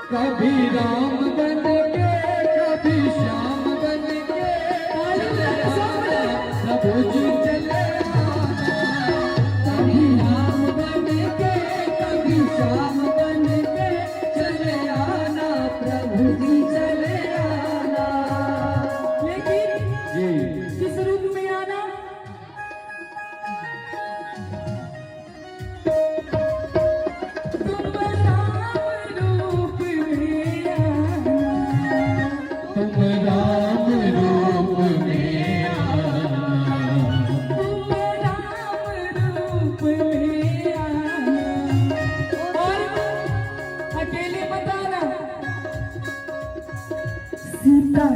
कभी राम बन के कभी श्याम बन के प्रभु जी चले आना। कभी राम बन के कभी श्याम बन के चले आना, प्रभु जी चले आना। लेकिन जी किस रूप में आना? तुम राम रूप में आना, तुम राम रूप में आना, तुम राम रूप में आना। और अकेले मत आना, सीता